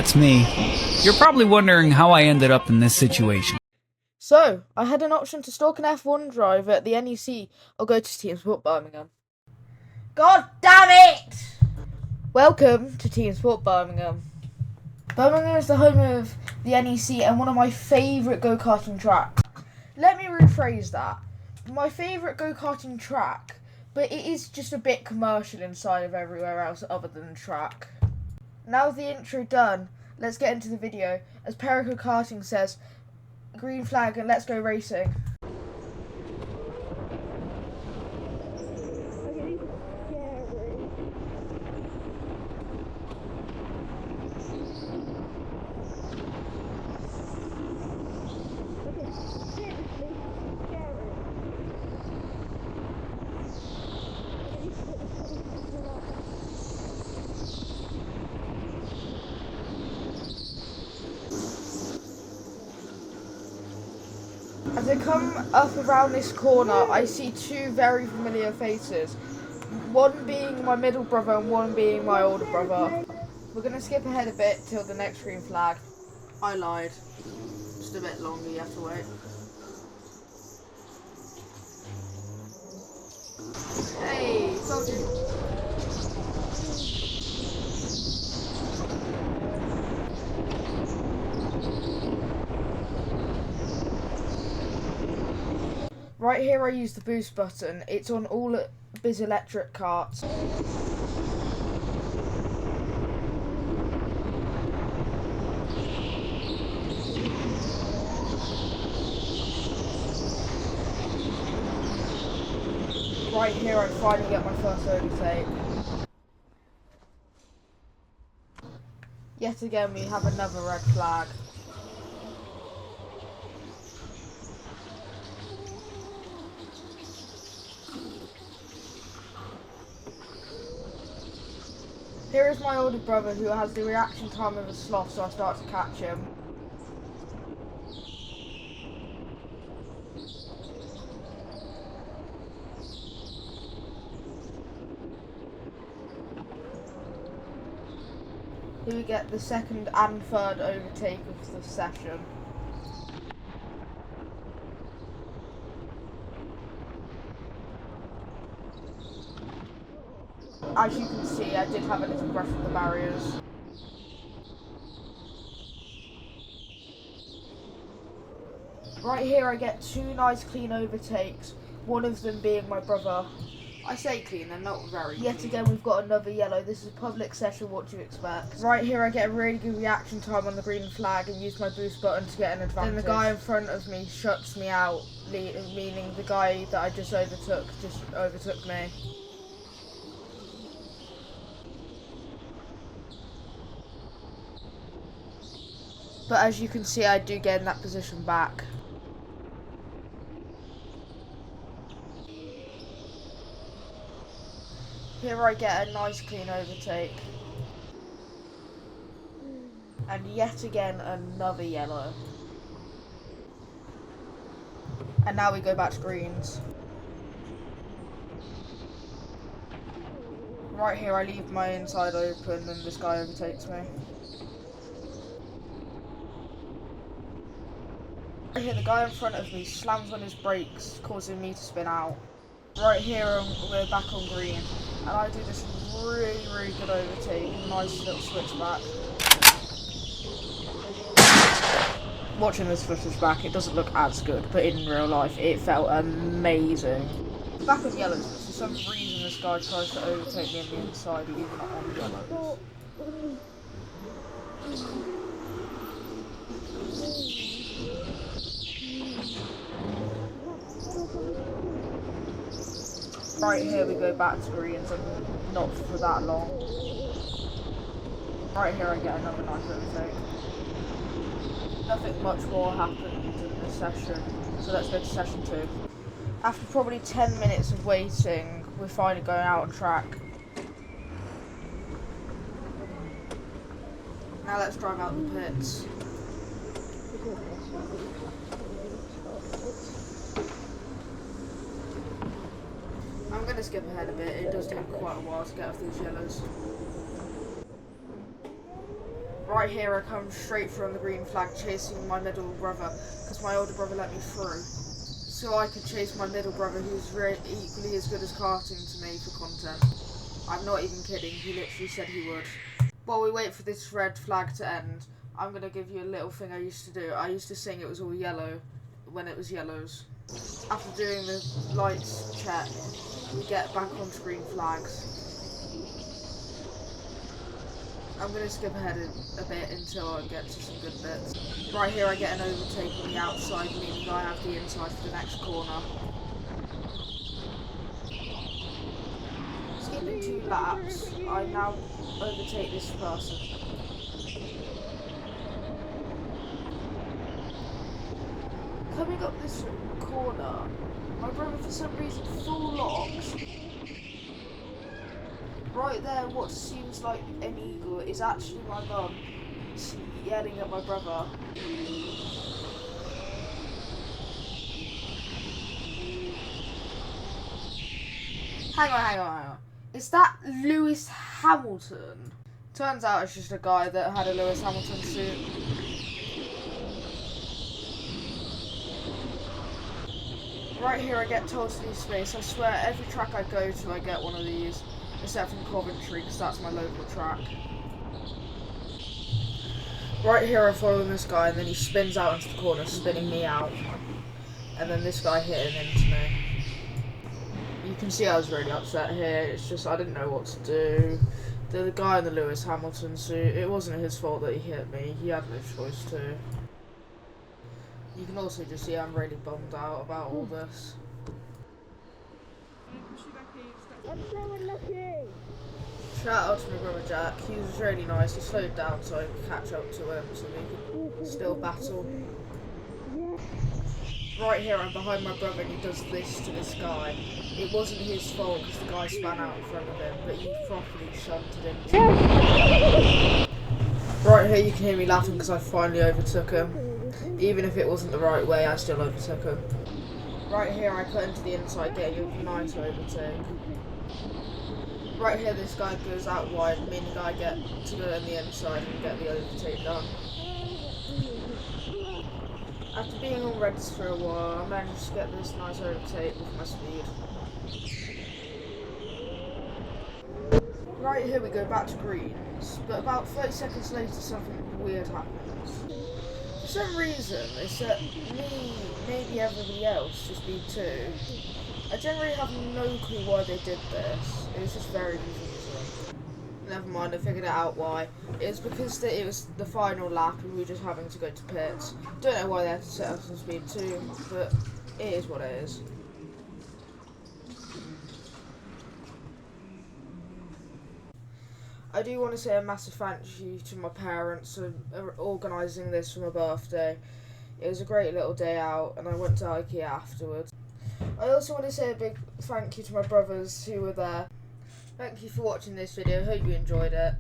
that's me. You're probably wondering how I ended up in this situation. So, I had an option to stalk an F1 driver at the NEC or go to Teamsport Birmingham. God damn it! Welcome to Teamsport Birmingham. Birmingham is the home of the NEC and one of my favourite go-karting tracks. Let me rephrase that. My favourite go-karting track, but it is just a bit commercial inside of everywhere else other than the track. Now with the intro done, let's get into the video. As Perico Karting says, green flag and let's go racing. As I come up around this corner, I see two very familiar faces. One being my middle brother and one being my older brother. We're going to skip ahead a bit till the next green flag. I lied. Just a bit longer, you have to wait. Hey, told you. Right here I use the boost button. It's on all Biz electric karts. Right here I finally get my first overtake. Yet again we have another red flag. Here is my older brother who has the reaction time of a sloth, so I start to catch him. Here we get the second and third overtake of the session. As you can see, I did have a little brush with the barriers. Right here I get two nice clean overtakes, one of them being my brother. I say clean and not very Yet clean. again we've got another yellow. This is a public session, what do you expect? Right here I get a really good reaction time on the green flag and use my boost button to get an advantage. Then the guy in front of me shuts me out, meaning the guy that I just overtook me. But as you can see, I do get in that position back. Here I get a nice clean overtake. And yet again, another yellow. And now we go back to greens. Right here I leave my inside open and this guy overtakes me. Right here the guy in front of me slams on his brakes, causing me to spin out. Right here we're back on green and I do this really good overtake, nice little switchback. Watching this footage back, it doesn't look as good, but in real life it felt amazing. Back on yellows, but for some reason this guy tries to overtake me on the inside even on yellows. Right here we go back to greens and not for that long. Right here I get another nice overtake. Nothing much more happened in this session, so let's go to session 2. After probably 10 minutes of waiting, we're finally going out on track. Now let's drive out the pits. I'm going to skip ahead a bit, it does take quite a while to get off these yellows. Right here I come straight from the green flag chasing my middle brother because my older brother let me through. So I could chase my middle brother who's equally as good as karting to me for content. I'm not even kidding, he literally said he would. While we wait for this red flag to end, I'm going to give you a little thing I used to do. I used to sing it was all yellow when it was yellows. After doing the lights check, we get back on green flags. I'm going to skip ahead a bit until I get to some good bits. Right here I get an overtake on the outside, meaning I have the inside for the next corner. Skipping 2 laps, I now overtake this person. Coming up this corner, my brother for some reason full locks. Right there, what seems like an eagle is actually my mum yelling at my brother. Hang on. Is that Lewis Hamilton? Turns out it's just a guy that had a Lewis Hamilton suit. Right here I get told to leave space. I swear every track I go to I get one of these. Except from Coventry, because that's my local track. Right here I'm following this guy, and then he spins out into the corner, spinning me out. And then this guy hitting into me. You can see I was really upset here, it's just I didn't know what to do. The guy in the Lewis Hamilton suit, it wasn't his fault that he hit me, he had no choice to. You can also just see I'm really bummed out about all this. Shout out to my brother Jack, he was really nice, he slowed down so I could catch up to him so we could still battle. Right here I'm behind my brother and he does this to this guy. It wasn't his fault because the guy span out in front of him, but he properly shunted him. Right here you can hear me laughing because I finally overtook him. Even if it wasn't the right way, I still overtook him. Right here I cut into the inside getting a nice overtake. Right here this guy goes out wide, meaning I get to go on the inside and get the overtake done. After being on reds for a while, I managed to get this nice overtake with my speed. Right here we go back to greens, but about 30 seconds later something weird happens. For some reason, they set me, maybe everybody else, to speed 2. I generally have no clue why they did this. It was just very confusing. Never mind, I figured out why. It was because it was the final lap and we were just having to go to pits. Don't know why they had to set us on speed 2, but it is what it is. I do want to say a massive thank you to my parents for organising this for my birthday. It was a great little day out and I went to IKEA afterwards. I also want to say a big thank you to my brothers who were there. Thank you for watching this video, hope you enjoyed it.